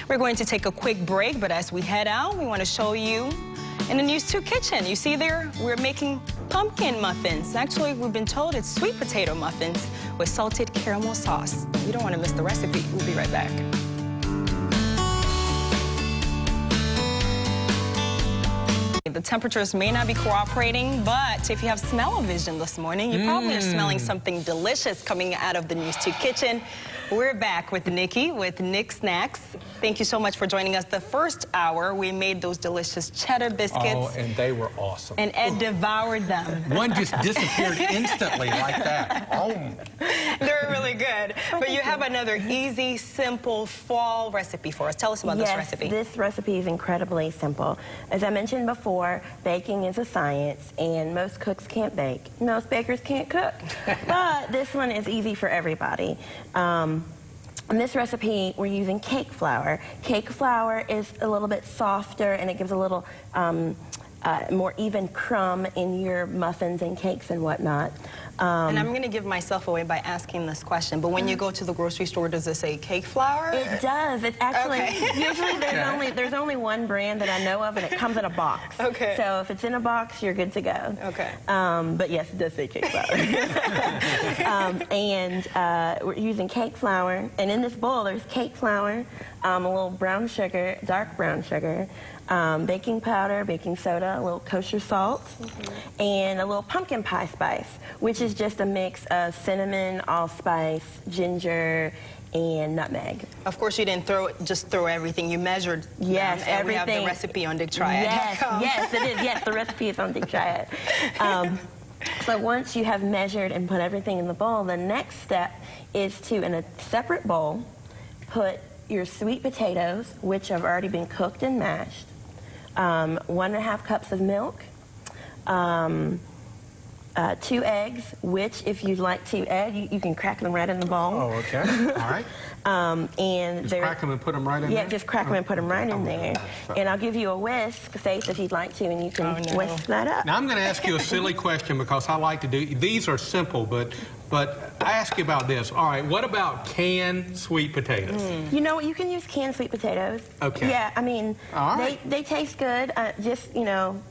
We're going to take a quick break, but as we head out, we want to show you in the News 2 kitchen. You see there, we're making pumpkin muffins. Actually, we've been told it's sweet potato muffins with salted caramel sauce. You don't want to miss the recipe. We'll be right back. The temperatures may not be cooperating, but if you have smell-o-vision this morning, you probably are smelling something delicious coming out of the News 2 kitchen. We're back with Nikki with Nick Snacks. Thank you so much for joining us. The first hour, we made those delicious cheddar biscuits. Oh, and they were awesome. And Ed devoured them. One just disappeared instantly like that. Oh. They're really good. But you have another easy, simple fall recipe for us. Tell us about this recipe. Yes, this recipe is incredibly simple. As I mentioned before, baking is a science, and most cooks can't bake. Most bakers can't cook. But this one is easy for everybody. In this recipe, we're using cake flour. Cake flour is a little bit softer, and it gives a little more even crumb in your muffins and cakes and whatnot. And I'm going to give myself away by asking this question, but when you go to the grocery store, does it say cake flour? It does. It's actually, usually there's only one brand that I know of, and it comes in a box. Okay. So if it's in a box, you're good to go. Okay. But yes, it does say cake flour. We're using cake flour, and in this bowl, there's cake flour, a little brown sugar, dark brown sugar, baking powder, baking soda, a little kosher salt, and a little pumpkin pie spice, which is just a mix of cinnamon, allspice, ginger, and nutmeg. Of course, you didn't just throw everything. You measured yes, them, and everything. We have the recipe on DickTriad. Yes, it is. Yes, the recipe is on DickTriad. So once you have measured and put everything in the bowl, the next step is to, in a separate bowl, put your sweet potatoes, which have already been cooked and mashed, 1.5 cups of milk, 2 eggs, which if you'd like to add, you can crack them right in the bowl. Oh, okay. All right. And just crack them and put them right in there? Yeah, just crack them and put them right in there. And I'll give you a whisk, Faith, if you'd like to, and you can whisk that up. Now, I'm going to ask you a silly question because I like to do, these are simple, but I ask you about this. All right, what about canned sweet potatoes? You know what, you can use canned sweet potatoes. Okay. Yeah, I mean, they taste good, just, you know,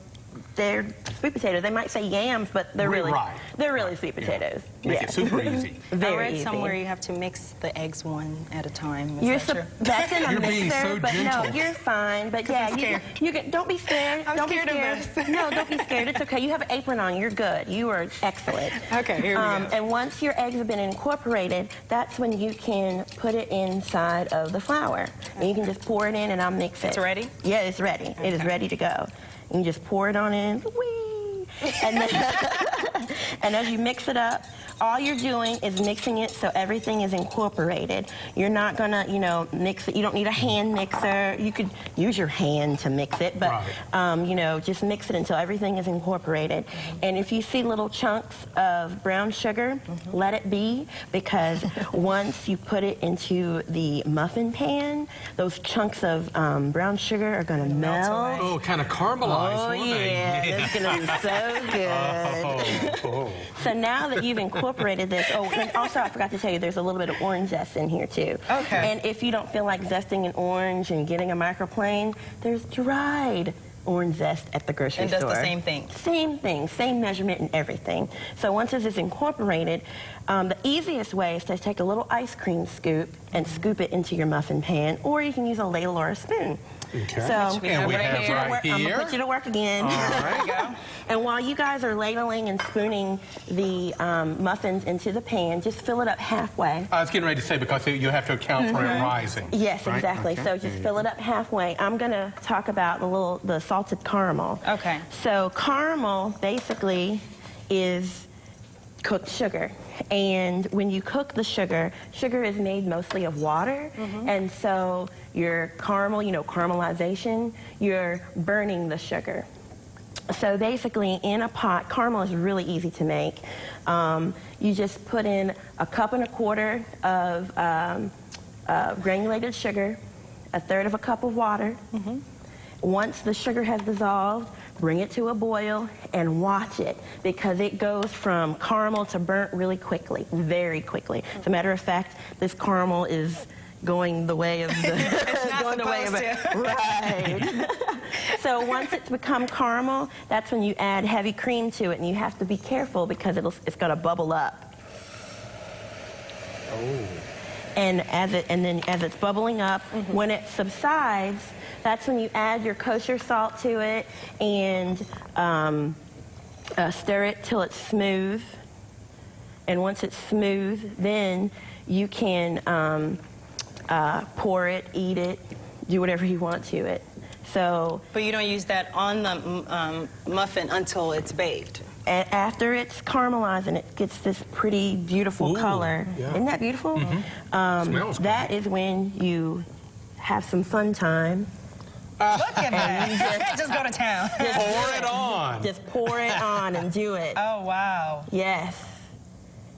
they're sweet potatoes. They might say yams, but they're really sweet potatoes. Make it super easy. I read somewhere you have to mix the eggs one at a time. Is that true? That's in a mixer, but gentle. no, you're fine. But yeah, you can, don't be scared. I'm scared of this. No, don't be scared. It's okay. You have an apron on. You're good. You are excellent. Okay, here we go. And once your eggs have been incorporated, that's when you can put it inside of the flour. And you can just pour it in, and I'll mix it. It's ready? Yeah, it's ready. Okay. It is ready to go. You can just pour it on in, whee! And then, and as you mix it up, all you're doing is mixing it so everything is incorporated. You're not gonna, you know, mix it. You don't need a hand mixer. You could use your hand to mix it, but you know, just mix it until everything is incorporated. And if you see little chunks of brown sugar, let it be, because once you put it into the muffin pan, those chunks of brown sugar are gonna melt. Oh, kind of caramelize. Oh yeah, that's gonna be so good. So now that you've incorporated this, and also I forgot to tell you, there's a little bit of orange zest in here too. Okay. And if you don't feel like zesting an orange and getting a microplane, there's dried orange zest at the grocery store. And does the same thing? Same thing, same measurement and everything. So once this is incorporated, the easiest way is to take a little ice cream scoop and scoop it into your muffin pan, or you can use a ladle or a spoon. Okay. So and we have right here. I'm going to put you to work again. All right. Go. And while you guys are ladling and spooning the muffins into the pan, just fill it up halfway. I was getting ready to say, because you have to account for it rising. Yes, right? exactly. Okay. So just fill it up halfway. I'm going to talk about the salted caramel. Okay. So caramel basically is cooked sugar. And when you cook the sugar, sugar is made mostly of water. And so your caramel, you know, caramelization, you're burning the sugar. So basically in a pot, caramel is really easy to make. You just put in 1.25 cups of granulated sugar, 1/3 cup of water. Once the sugar has dissolved, bring it to a boil and watch it, because it goes from caramel to burnt really quickly, very quickly. As a matter of fact, this caramel is going the way of the to. Right. So once it's become caramel, that's when you add heavy cream to it, and you have to be careful because it's going to bubble up. Oh. And as it's bubbling up, when it subsides, that's when you add your kosher salt to it and stir it till it's smooth. And once it's smooth, then you can pour it, eat it, do whatever you want to it. So, but you don't use that on the muffin until it's baked. After it's caramelized and it gets this pretty beautiful color. Yeah. Isn't that beautiful? Smells good. That is when you have some fun time. Look at that. Just go to town. Pour it on. Just pour it on and do it. Oh, wow. Yes.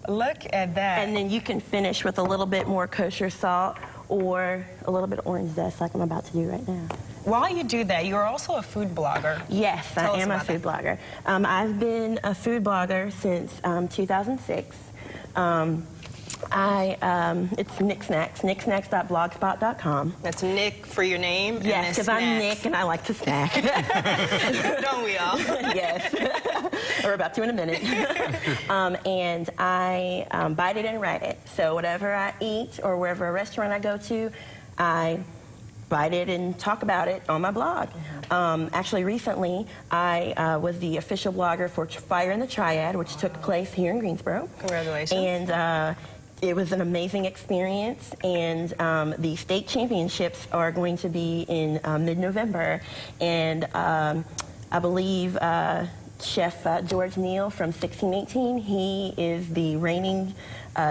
Look at that. And then you can finish with a little bit more kosher salt or a little bit of orange zest like I'm about to do right now. While you do that, you're also a food blogger. Yes, I am a food blogger. I've been a food blogger since 2006. It's Nick Snacks, nicksnacks.blogspot.com. That's Nick for your name? Yes, because I'm Nick and I like to snack. Don't we all? Yes. We're about to in a minute. And I bite it and write it. So whatever I eat or wherever a restaurant I go to, I bite it and talk about it on my blog. Actually, recently, I was the official blogger for Fire in the Triad, which took place here in Greensboro. Congratulations. And it was an amazing experience, and the state championships are going to be in mid-November, and I believe Chef George Neal from 1618, he is the reigning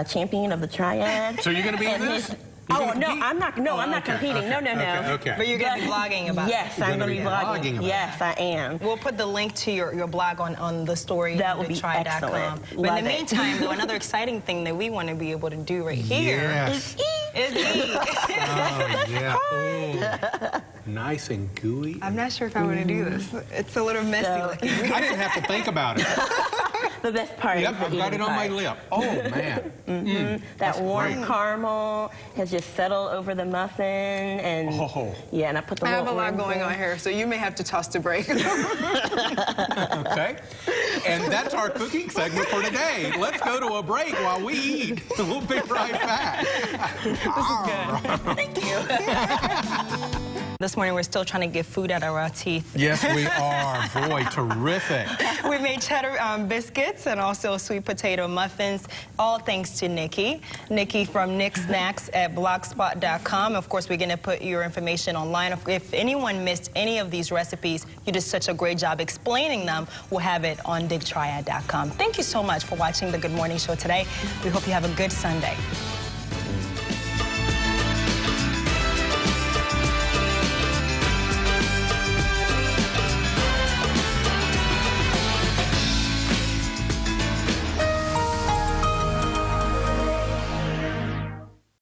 champion of the Triad. So you're going to be in this? Oh, no, I'm not. No, I'm not competing. No. Okay. But you're going to be blogging about it. Yes, I'm going to be blogging. Yes, I am. We'll put the link to your blog on the story. That would be excellent. But in the meantime, though, another exciting thing that we want to be able to do right here is eat. Oh, yeah. Ooh. Nice and gooey. I'm not sure if I want to do this. It's a little messy looking. I didn't have to think about it. The best part is I've got it on my lip. Oh, man. That warm caramel has just settled over the muffin, and yeah, and I put the I have a little lot going on here, so you may have to toss the break. Okay. And that's our cooking segment for today. Let's go to a break while we eat. We'll be right back. This is good. Thank you. This morning, we're still trying to get food out of our teeth. Yes, we are. Boy, terrific. We made cheddar biscuits and also sweet potato muffins, all thanks to Nikki. Nikki from Nick Snacks at blogspot.com. Of course, we're going to put your information online. If anyone missed any of these recipes, you did such a great job explaining them. We'll have it on digtriad.com. Thank you so much for watching the Good Morning Show today. We hope you have a good Sunday.